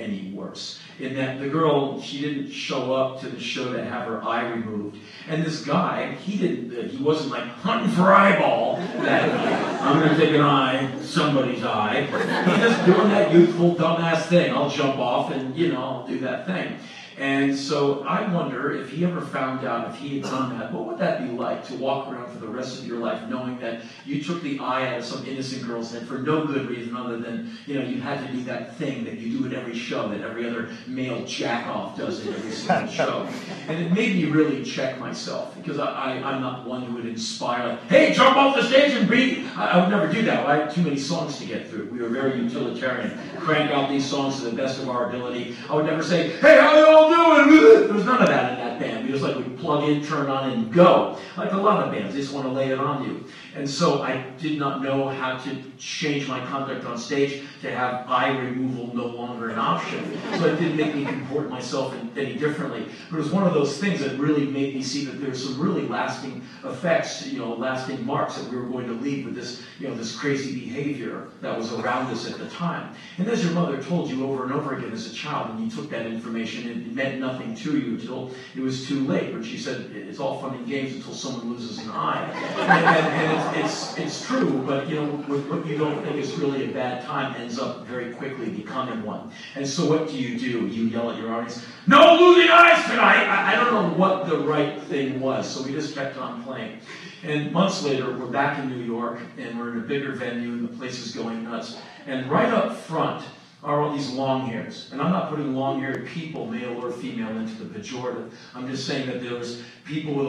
any worse. In that the girl, she didn't show up to the show to have her eye removed. And this guy, he wasn't like hunting for eyeball that night. I'm going to take an eye, somebody's eye. He's just doing that youthful dumbass thing. I'll jump off and, I'll do that thing. And so I wonder if he ever found out, if he had done that, what would that be like to walk around for the rest of your life knowing that you took the eye out of some innocent girl's head for no good reason other than, you had to do that thing that you do at every show, that every other male jack-off does at every single show. And it made me really check myself, because I'm not one who would inspire, like, hey, jump off the stage and beat. I would never do that. I had too many songs to get through. We were very utilitarian. Crank out these songs to the best of our ability. I would never say, hey, how y'all doing? There was none of that in that band. We just we'd plug in, turn on, and go. Like a lot of bands, they just want to lay it on you. And so I did not know how to change my conduct on stage to have eye removal no longer an option. So it didn't make me comport myself any differently. But it was one of those things that really made me see that there's some really lasting effects, lasting marks that we were going to leave with this, this crazy behavior that was around us at the time. And as your mother told you over and over again as a child, and you took that information, it meant nothing to you until it was too late. When she said, it's all fun and games until someone loses an eye. And it's true, but what you don't think is really a bad time ends up very quickly becoming one. And so what do? You yell at your audience, no losing eyes tonight! I don't know what the right thing was, so we just kept on playing. And months later, we're back in New York, and we're in a bigger venue, and the place is going nuts. And right up front are all these long hairs. And I'm not putting long-haired people, male or female, into the pejorative. I'm just saying that there was people with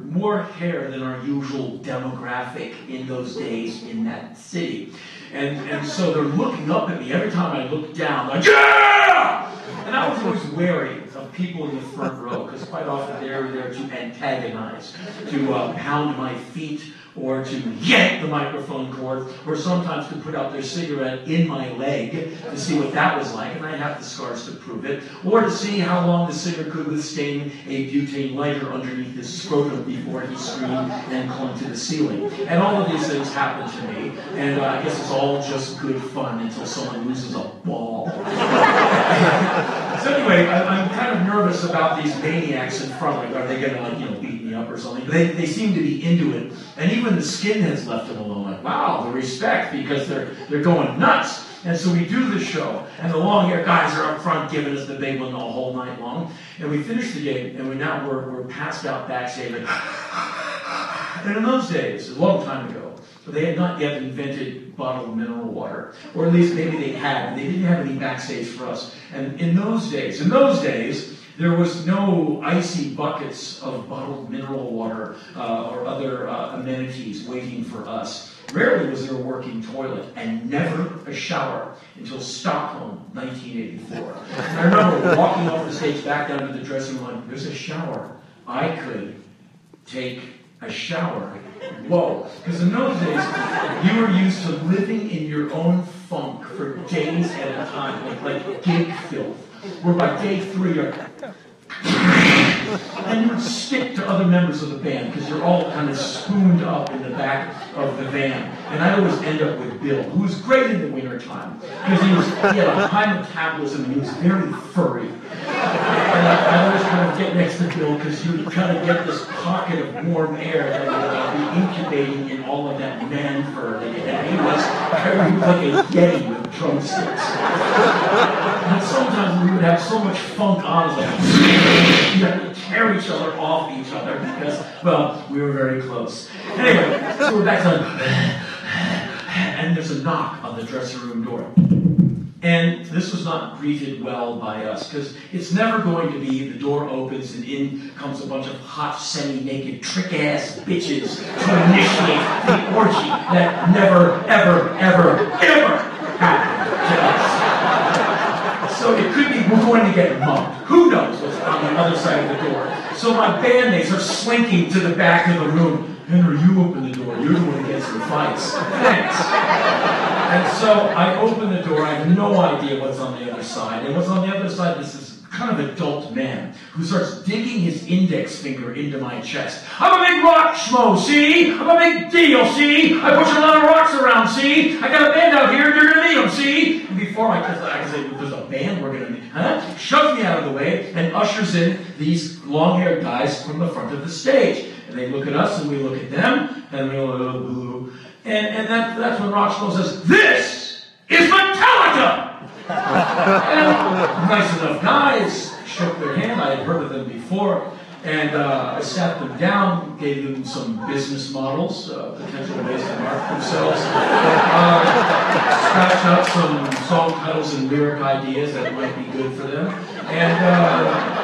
more hair than our usual demographic in those days in that city. And so they're looking up at me. Every time I look down, like, yeah! And I was always wary of people in the front row, because quite often they're there to antagonize, to pound my feet, or to yank the microphone cord, or sometimes to put out their cigarette in my leg to see what that was like, and I have the scars to prove it, or to see how long the singer could withstand a butane lighter underneath his scrotum before he screamed and clung to the ceiling. And all of these things happen to me, and I guess it's all just good fun until someone loses a ball. So anyway, I'm kind of nervous about these maniacs in front. Like, are they going to, beat me up or something? But they seem to be into it. And even the skinheads left them alone. Like, wow, the respect, because they're going nuts. And so we do the show, and the long-haired guys are up front giving us the big one the whole night long. And we finish the game, and we're passed out backstage. And in those days, a long time ago, they had not yet invented bottled mineral water, or at least maybe they had. They didn't have any backstage for us. And in those days, there was no icy buckets of bottled mineral water or other amenities waiting for us. Rarely was there a working toilet, and never a shower until Stockholm, 1984. And I remember walking off the stage back down to the dressing room, like, there's a shower. I could take a shower. Whoa. Because in those days, you were used to living in your own funk for days at a time, like gig filth. Where by day 3, you're... and you would stick to other members of the band, because you're all kind of spooned up in the back of the van. And I always end up with Bill, who was great in the wintertime, because he had a high metabolism and he was very furry. And I always kind of get next to Bill, because you would kind of get this pocket of warm air that would be incubating in all of that man fur that he had. He was like a Yeti with drumsticks. And sometimes we would have so much funk on us, like, you had to tear each other off each other, because, well, we were very close. Anyway, so we're back to, and there's a knock on the dressing room door. And this was not greeted well by us, because it's never going to be the door opens and in comes a bunch of hot, semi-naked, trick-ass bitches to initiate the orgy that never, ever, ever, ever happened to us. So it could be we're going to get mugged. Who knows what's on the other side of the door? So my bandmates are slinking to the back of the room. Henry, you open the door. You're the one who gets in fights. Thanks. And so I open the door. I have no idea what's on the other side. And what's on the other side, this is kind of adult man who starts digging his index finger into my chest. I'm a big rock schmo, see? I'm a big deal, see? I push a lot of rocks around, see? I got a band out here, you're gonna meet them, see? And before I can say, there's a band we're gonna meet, huh? Shoves me out of the way and ushers in these long-haired guys from the front of the stage. And they look at us and we look at them, and we go, and that's when Rock Schmo says, "This is Metallica!" And nice enough guys, shook their hand. I had heard of them before, and I sat them down, gave them some business models, potential ways to market themselves, scratched out some song titles and lyric ideas that might be good for them, and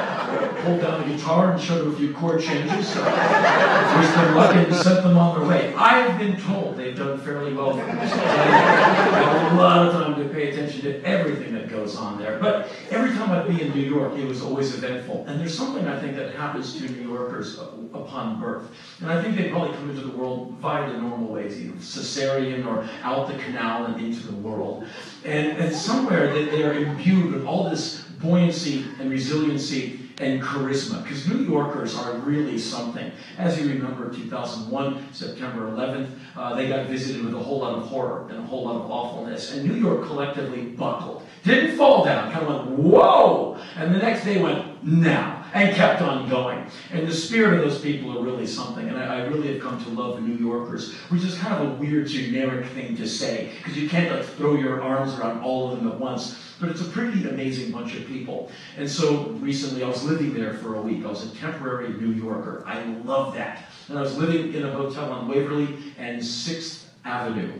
pulled down the guitar and showed them a few chord changes, wished them luck and sent them on their way. I have been told they've done fairly well for themselves. I have a lot of time to pay attention to everything that goes on there. But every time I'd be in New York, it was always eventful. And there's something I think that happens to New Yorkers upon birth. And I think they probably come into the world via the normal ways, either cesarean or out the canal and into the world. And somewhere they are imbued with all this buoyancy and resiliency and charisma, because New Yorkers are really something. As you remember, 2001, September 11th, they got visited with a whole lot of horror and a whole lot of awfulness, and New York collectively buckled. Didn't fall down, kind of went, whoa! And the next day went, now, and kept on going. And the spirit of those people are really something, and I really have come to love New Yorkers, which is kind of a weird, generic thing to say, because you can't like throw your arms around all of them at once. But it's a pretty amazing bunch of people. And so recently I was living there for a week. I was a temporary New Yorker. I love that. And I was living in a hotel on Waverly and 6th Avenue.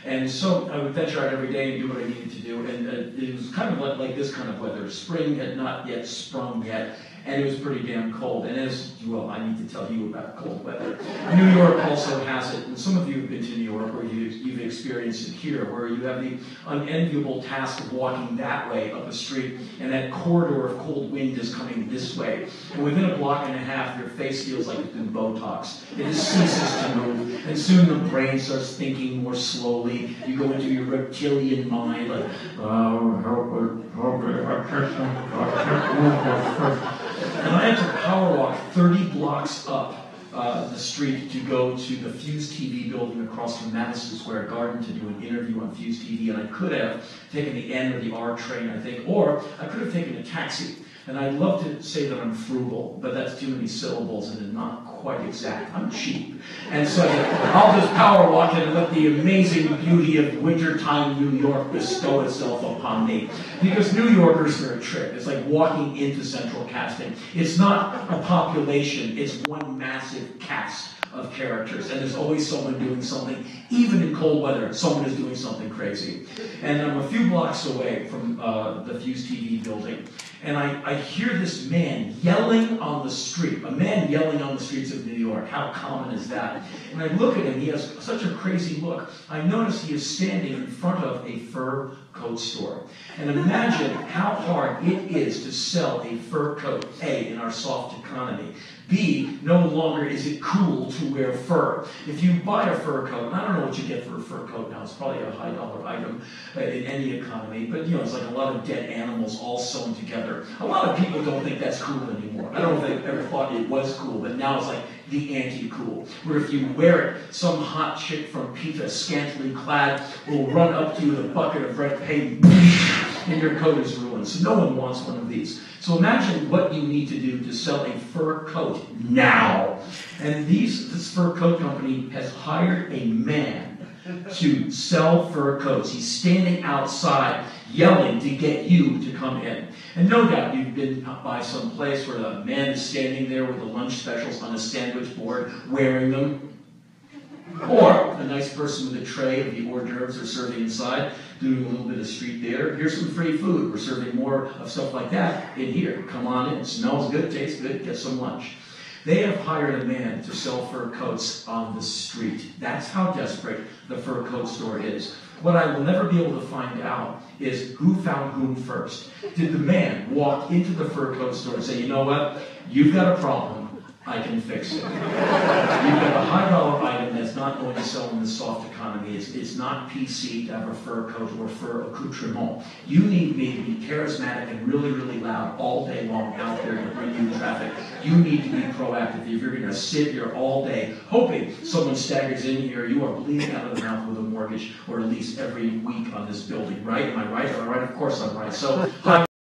And so I would venture out every day and do what I needed to do. And it was kind of like this kind of weather. Spring had not yet sprung yet. And it was pretty damn cold. And as well, I need to tell you about cold weather. New York also has it. And some of you have been to New York, or you've experienced it here, where you have the unenviable task of walking that way up a street, and that corridor of cold wind is coming this way. And within a block and a half, your face feels like it's been Botox. It just ceases to move. And soon the brain starts thinking more slowly. You go into your reptilian mind, like, and I had to power walk 30 blocks up the street to go to the Fuse TV building across from Madison Square Garden to do an interview on Fuse TV. And I could have taken the N or the R train, I think, or I could have taken a taxi. And I'd love to say that I'm frugal, but that's too many syllables and not quite exact. I'm cheap. And so I'll just power walk in and let the amazing beauty of wintertime New York bestow itself upon me. Because New Yorkers are a trip. It's like walking into central casting. It's not a population, it's one massive cast of characters, and there's always someone doing something. Even in cold weather, someone is doing something crazy. And I'm a few blocks away from the Fuse TV building, and I hear this man yelling on the street, a man yelling on the streets of New York. How common is that? And I look at him, he has such a crazy look. I notice he is standing in front of a fur coat store. And imagine how hard it is to sell a fur coat, A, in our soft economy. B, no longer is it cool to wear fur. If you buy a fur coat, and I don't know what you get for a fur coat now, it's probably a high dollar item in any economy, but you know, it's like a lot of dead animals all sewn together. A lot of people don't think that's cool anymore. I don't know if they've ever thought it was cool, but now it's like the anti-cool, where if you wear it, some hot chick from PETA, scantily clad, will run up to you with a bucket of red paint, and your coat is ruined. So no one wants one of these. So imagine what you need to do to sell a fur coat now. And this fur coat company has hired a man to sell fur coats. He's standing outside yelling to get you to come in. And no doubt you've been by some place where a man is standing there with the lunch specials on a sandwich board wearing them. Or a nice person with a tray of the hors d'oeuvres are serving inside, doing a little bit of street theater. Here's some free food. We're serving more of stuff like that in here. Come on in. It smells good, tastes good. Get some lunch. They have hired a man to sell fur coats on the street. That's how desperate the fur coat store is. What I will never be able to find out is who found whom first. Did the man walk into the fur coat store and say, you know what, you've got a problem. I can fix it. You've got a high-dollar item that's not going to sell in the soft economy. It's not PC to have a fur coat or fur accoutrement. You need me to be charismatic and really, really loud all day long out there to bring you traffic. You need to be proactive. If you're going to sit here all day hoping someone staggers in here, you are bleeding out of the mouth with a mortgage or at least every week on this building, right? Am I right? Am I right? Of course I'm right. So